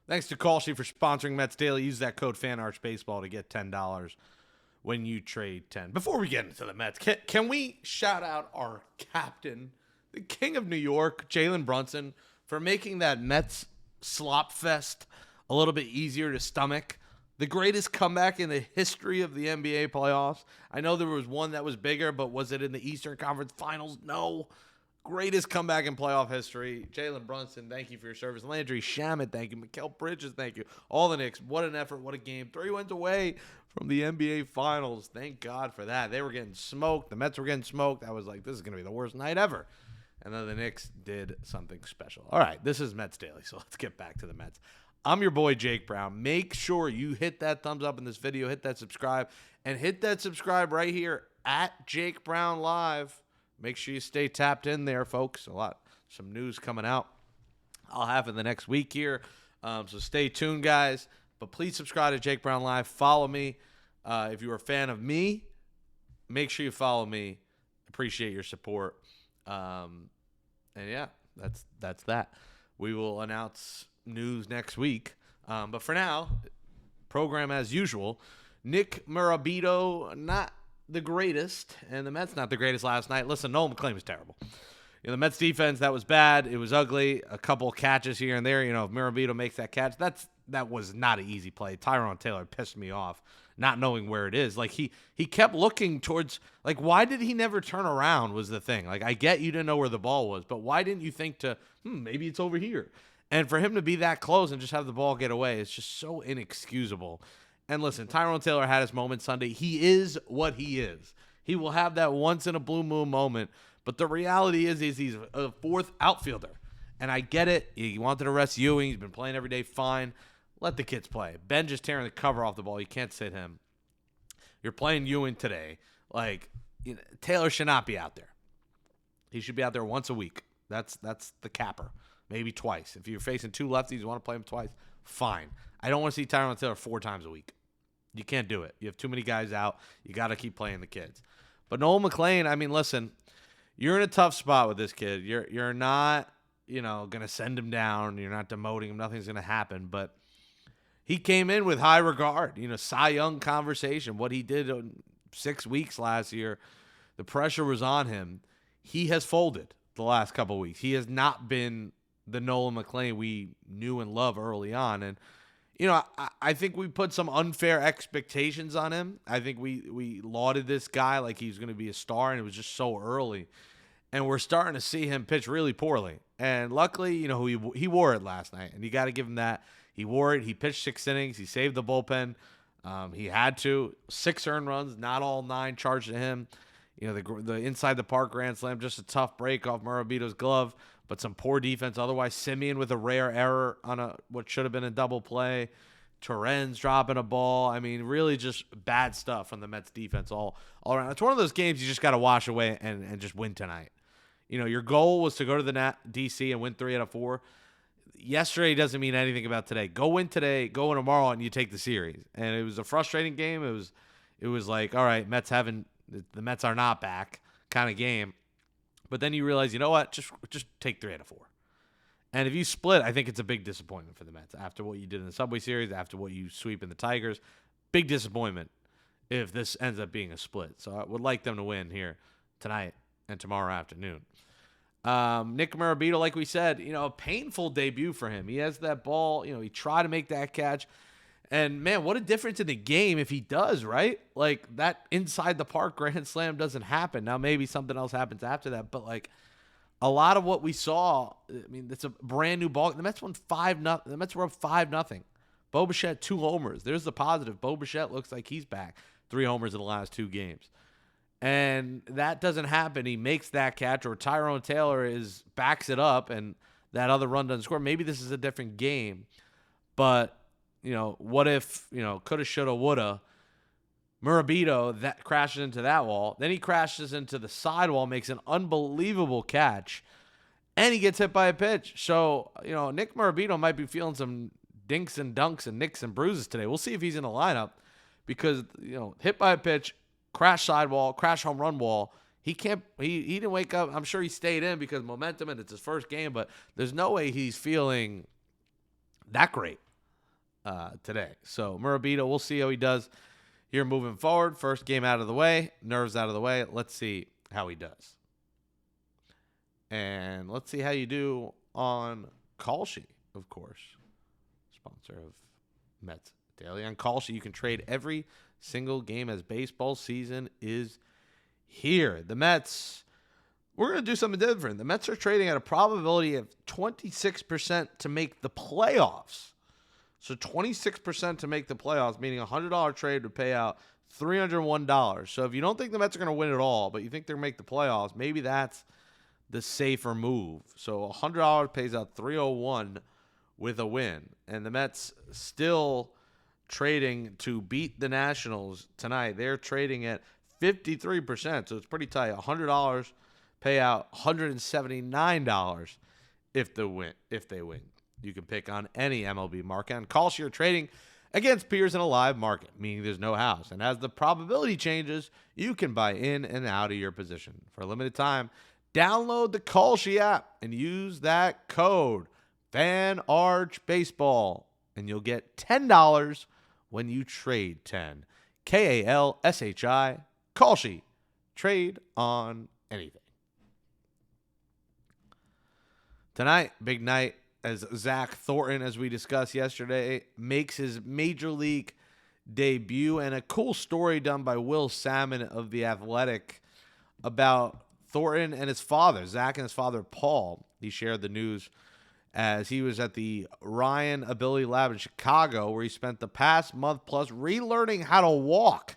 Thanks to Kalshi for sponsoring Mets Daily. Use that code FANARCHBASEBALL to get $10 when you trade 10. Before we get into the Mets, can we shout out our captain, the king of New York, Jalen Brunson, for making that Mets slop fest a little bit easier to stomach? The greatest comeback in the history of the NBA playoffs. I know there was one that was bigger, but was it in the Eastern Conference Finals? No. Greatest comeback in playoff history. Jalen Brunson, thank you for your service. Landry Shamet, thank you. Mikal Bridges, thank you. All the Knicks, what an effort, what a game. 3 wins away from the NBA Finals. Thank God for that. They were getting smoked. The Mets were getting smoked. I was like, this is going to be the worst night ever. And then the Knicks did something special. All right, this is Mets Daily, so let's get back to the Mets. I'm your boy, Jake Brown. Make sure you hit that thumbs up in this video, hit that subscribe, and hit that subscribe right here at Jake Brown Live. Make sure you stay tapped in there, folks. Some news coming out I'll have in the next week here. So stay tuned, guys. But please subscribe to Jake Brown Live. Follow me. If you're a fan of me, make sure you follow me. Appreciate your support. And yeah, that's that. We will announce news next week. But for now, program as usual. Nick Mirabito, not the greatest, and the Mets not the greatest last night. Listen, Nolan McClain was terrible. The Mets defense, that was bad. It was ugly. A couple catches here and there. If Mirabito makes that catch, that was not an easy play. Tyrone Taylor pissed me off, not knowing where it is. Like he kept looking towards. Like, why did he never turn around? Was the thing. Like, I get you didn't know where the ball was, but why didn't you think to maybe it's over here? And for him to be that close and just have the ball get away, it's just so inexcusable. And listen, Tyrone Taylor had his moment Sunday. He is what he is. He will have that once in a blue moon moment. But the reality is he's a fourth outfielder. And I get it. He wanted to rest Ewing. He's been playing every day fine. Let the kids play. Ben just tearing the cover off the ball. You can't sit him. You're playing Ewing today. Taylor should not be out there. He should be out there once a week. That's the capper. Maybe twice. If you're facing two lefties, you want to play them twice, fine. I don't want to see Tyrone Taylor 4 times a week. You can't do it. You have too many guys out. You got to keep playing the kids. But Nolan McClain, listen, you're in a tough spot with this kid. You're not, going to send him down. You're not demoting him. Nothing's going to happen. But he came in with high regard. Cy Young conversation. What he did in 6 weeks last year, the pressure was on him. He has folded the last couple of weeks. He has not been the Nolan McClain we knew and loved early on. And I think we put some unfair expectations on him. I think we lauded this guy like he's going to be a star, and it was just so early. And we're starting to see him pitch really poorly. And luckily, he wore it last night, and you got to give him that. He wore it. He pitched 6 innings. He saved the bullpen. He had to. 6 earned runs, not all 9 charged to him. The inside the park grand slam, just a tough break off Mirabito's glove, but some poor defense. Otherwise, Simeon with a rare error on what should have been a double play. Torrens dropping a ball. Really just bad stuff from the Mets defense all around. It's one of those games you just got to wash away and just win tonight. Your goal was to go to the DC and win 3 out of 4. Yesterday doesn't mean anything about today. Go win today, go win tomorrow, and you take the series. And it was a frustrating game. It was like, all right, the Mets are not back kind of game. But then you realize, you know what? Just take 3 out of 4. And if you split, I think it's a big disappointment for the Mets. After what you did in the Subway Series, after what you sweep in the Tigers, big disappointment if this ends up being a split. So I would like them to win here tonight and tomorrow afternoon. Nick Mirabito, like we said, a painful debut for him. He has that ball. He tried to make that catch. And, man, what a difference in the game if he does, right? Like, that inside the park grand slam doesn't happen. Now, maybe something else happens after that. But, a lot of what we saw, it's a brand-new ball. The Mets won 5-0. The Mets were up 5-0. Bo Bichette, 2 homers. There's the positive. Bo Bichette looks like he's back. 3 homers in the last 2 games. And that doesn't happen. He makes that catch, or Tyrone Taylor backs it up, and that other run doesn't score. Maybe this is a different game. But what if, coulda, shoulda, woulda, Mirabito that crashes into that wall. Then he crashes into the sidewall, makes an unbelievable catch, and he gets hit by a pitch. So, Nick Mirabito might be feeling some dinks and dunks and nicks and bruises today. We'll see if he's in the lineup because, hit by a pitch, crash sidewall, crash home run wall. He didn't wake up. I'm sure he stayed in because momentum and it's his first game, but there's no way he's feeling that great. today. So Murabito, we'll see how he does here moving forward. First game out of the way, nerves out of the way. Let's see how he does. And let's see how you do on Kalshi, of course, sponsor of Mets Daily. On Kalshi, you can trade every single game as baseball season is here. The Mets, we're going to do something different. The Mets are trading at a probability of 26% to make the playoffs. So 26% to make the playoffs, meaning a $100 trade would pay out $301. So if you don't think the Mets are going to win it all, but you think they're going to make the playoffs, maybe that's the safer move. So $100 pays out $301 with a win. And the Mets still trading to beat the Nationals tonight. They're trading at 53%, so it's pretty tight. $100 pay out $179 if they win. You can pick on any MLB market. On Kalshi, you're trading against peers in a live market, meaning there's no house. And as the probability changes, you can buy in and out of your position. For a limited time, download the Kalshi app and use that code FANARCHBASEBALL, and you'll get $10 when you trade 10. KALSHI, Kalshi. Trade on anything. Tonight, big night, as Zack Thornton, as we discussed yesterday, makes his major league debut. And a cool story done by Will Salmon of The Athletic about Thornton and his father, Zack and his father, Paul. He shared the news as he was at the Ryan Ability Lab in Chicago, where he spent the past month plus relearning how to walk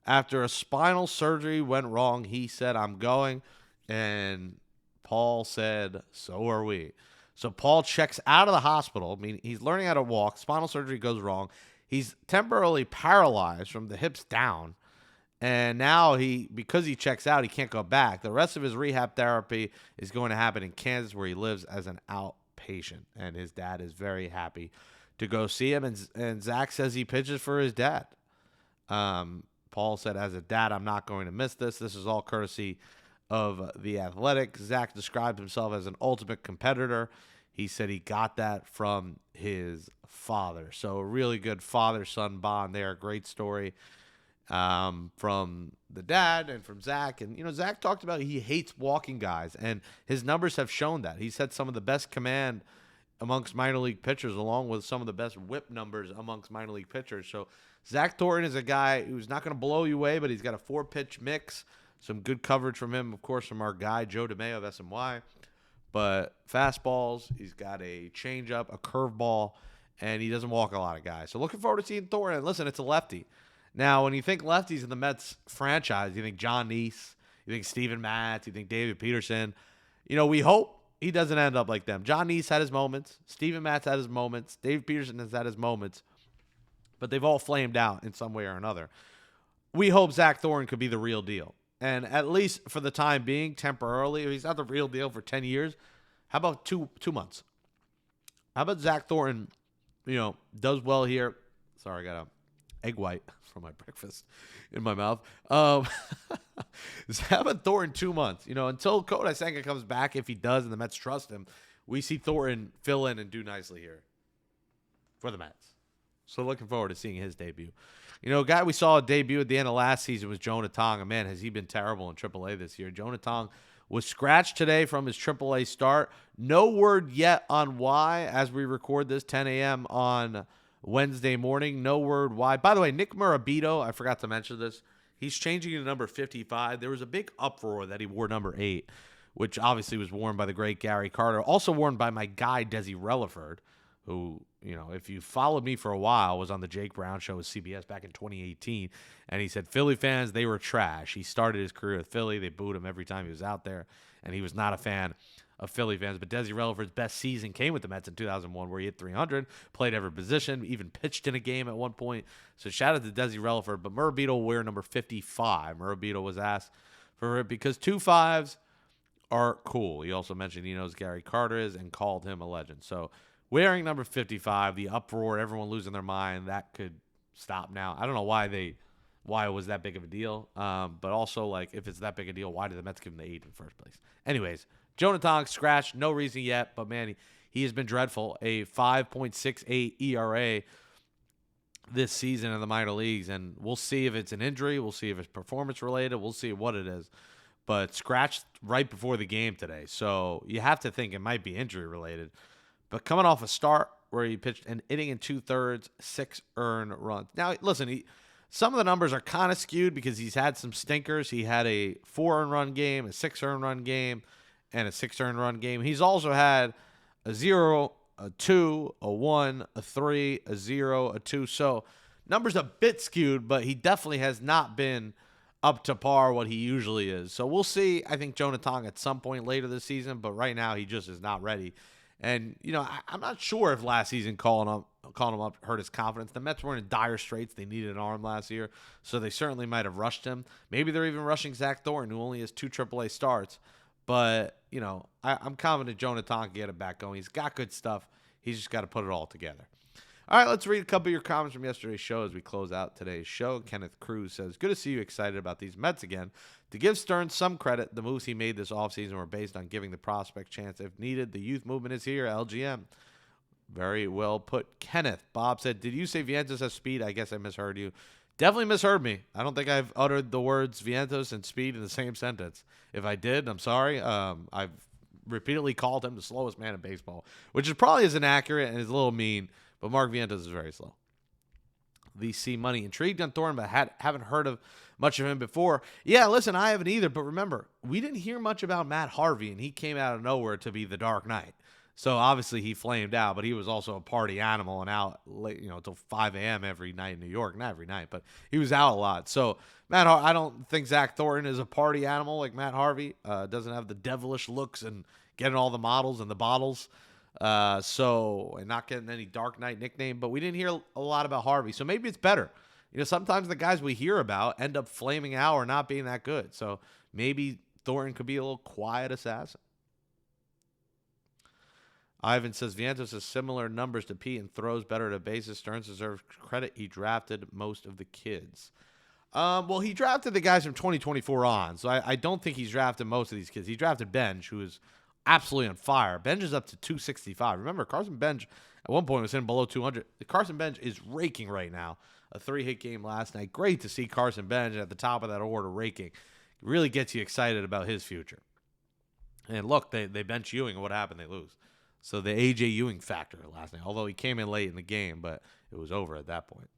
after a spinal surgery went wrong. He said, "I'm going." And Paul said, "So are we." So Paul checks out of the hospital. I mean, he's learning how to walk. Spinal surgery goes wrong. He's temporarily paralyzed from the hips down. And now because he checks out, he can't go back. The rest of his rehab therapy is going to happen in Kansas, where he lives as an outpatient. And his dad is very happy to go see him. And Zack says he pitches for his dad. Paul said, "As a dad, I'm not going to miss this. This is all courtesy of The Athletic." Zack described himself as an ultimate competitor. He said he got that from his father. So a really good father-son bond there. Great story from the dad and from Zack. And, Zack talked about he hates walking guys, and his numbers have shown that. He's had some of the best command amongst minor league pitchers, along with some of the best whip numbers amongst minor league pitchers. So Zack Thornton is a guy who's not going to blow you away, but he's got a 4-pitch mix. Some good coverage from him, of course, from our guy, Joe DeMeo of SMY. But fastballs, he's got a changeup, a curveball, and he doesn't walk a lot of guys. So looking forward to seeing Thornton. Listen, it's a lefty. Now, when you think lefties in the Mets franchise, you think John Neese, you think Steven Matz, you think David Peterson. We hope he doesn't end up like them. John Neese had his moments. Steven Matz had his moments. David Peterson has had his moments. But they've all flamed out in some way or another. We hope Zack Thornton could be the real deal. And at least for the time being, temporarily, if he's not the real deal for 10 years, how about two months? How about Zack Thornton, does well here? Sorry, I got an egg white from my breakfast in my mouth. How about Thornton 2 months? Until Kodai Senga comes back, if he does and the Mets trust him, we see Thornton fill in and do nicely here for the Mets. So looking forward to seeing his debut. A guy we saw debut at the end of last season was Jonah Tong. And man, has he been terrible in AAA this year. Jonah Tong was scratched today from his AAA start. No word yet on why as we record this 10 a.m. on Wednesday morning. No word why. By the way, Nick Murabito, I forgot to mention this. He's changing to number 55. There was a big uproar that he wore number 8, which obviously was worn by the great Gary Carter. Also worn by my guy, Desi Relaford, who, if you followed me for a while, was on the Jake Brown show with CBS back in 2018. And he said, Philly fans, they were trash. He started his career with Philly. They booed him every time he was out there. And he was not a fan of Philly fans. But Desi Relaford's best season came with the Mets in 2001, where he hit 300, played every position, even pitched in a game at one point. So shout out to Desi Relaford. But Murabito will wear number 55. Murabito was asked for it because 2-5s are cool. He also mentioned he knows Gary Carter is and called him a legend. So wearing number 55, the uproar, everyone losing their mind, that could stop now. I don't know why it was that big of a deal. But also, if it's that big a deal, why did the Mets give him the 8 in the first place? Anyways, Jonah Tong scratched, no reason yet, but man, he has been dreadful. A 5.68 ERA this season in the minor leagues, and we'll see if it's an injury. We'll see if it's performance related. We'll see what it is. But scratched right before the game today, so you have to think it might be injury related. But coming off a start where he pitched an inning and 2/3, 6 earned runs. Now, listen, some of the numbers are kind of skewed because he's had some stinkers. He had a 4 earned run game, a 6 earned run game, and a 6 earned run game. He's also had a 0, a 2, a 1, a 3, a 0, a 2. So numbers a bit skewed, but he definitely has not been up to par what he usually is. So we'll see, I think, Jonah Tong at some point later this season, but right now he just is not ready. And, I'm not sure if last season calling him up hurt his confidence. The Mets were in dire straits. They needed an arm last year, so they certainly might have rushed him. Maybe they're even rushing Zack Thornton, who only has 2 AAA starts. But, I'm confident Jonah Tong can get it back going. He's got good stuff. He's just got to put it all together. All right, let's read a couple of your comments from yesterday's show as we close out today's show. Kenneth Cruz says, good to see you excited about these Mets again. To give Stearns some credit, the moves he made this offseason were based on giving the prospect chance if needed. The youth movement is here, LGM. Very well put, Kenneth. Bob said, did you say Vientos has speed? I guess I misheard you. Definitely misheard me. I don't think I've uttered the words Vientos and speed in the same sentence. If I did, I'm sorry. I've repeatedly called him the slowest man in baseball, which is probably isn't accurate and is a little mean, but Mark Vientos is very slow. VC Money intrigued on Thornton, but haven't heard of much of him before. Yeah, listen, I haven't either, but remember, we didn't hear much about Matt Harvey, and he came out of nowhere to be the Dark Knight. So obviously he flamed out, but he was also a party animal and out late, until 5 a.m. every night in New York. Not every night, but he was out a lot. So I don't think Zack Thornton is a party animal like Matt Harvey. Doesn't have the devilish looks and getting all the models and the bottles. And not getting any Dark Knight nickname, but we didn't hear a lot about Harvey. So maybe it's better. Sometimes the guys we hear about end up flaming out or not being that good. So maybe Thornton could be a little quiet assassin. Ivan says Vientos has similar numbers to Pete and throws better to bases. Stearns deserves credit. He drafted most of the kids. Well, he drafted the guys from 2024 on, so I don't think he's drafted most of these kids. He drafted Benj, who is absolutely on fire. Benj is up to 265. Remember, Carson Benj at one point was in below 200. Carson Benj is raking right now. A 3-hit game last night. Great to see Carson Benj at the top of that order raking. Really gets you excited about his future. And look, they bench Ewing, and what happened? They lose. So the A.J. Ewing factor last night, although he came in late in the game, but it was over at that point.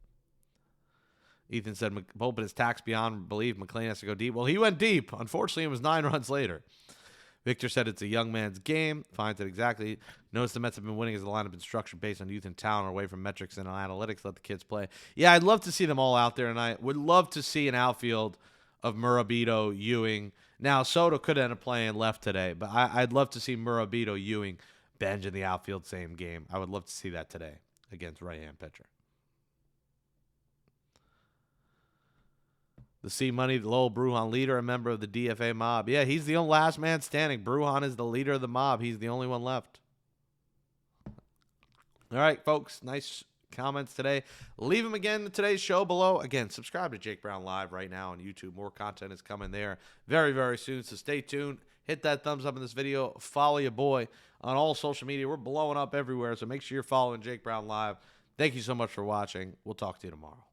Ethan said, Volpe is taxed beyond belief. McLean has to go deep. Well, he went deep. Unfortunately, it was 9 runs later. Victor said it's a young man's game. Finds it exactly. Notice the Mets have been winning as the lineup been structured based on youth and talent away from metrics and analytics. Let the kids play. Yeah, I'd love to see them all out there, and I would love to see an outfield of Murabito, Ewing. Now, Soto could end up playing left today, but I'd love to see Murabito, Ewing, Benj in the outfield same game. I would love to see that today against right-hand pitcher. The C Money, the Lowell Brujan leader, a member of the DFA mob. Yeah, he's the only last man standing. Brujan is the leader of the mob. He's the only one left. All right, folks, nice comments today. Leave them again in today's show below. Again, subscribe to Jake Brown Live right now on YouTube. More content is coming there very, very soon, so stay tuned. Hit that thumbs up in this video. Follow your boy on all social media. We're blowing up everywhere, so make sure you're following Jake Brown Live. Thank you so much for watching. We'll talk to you tomorrow.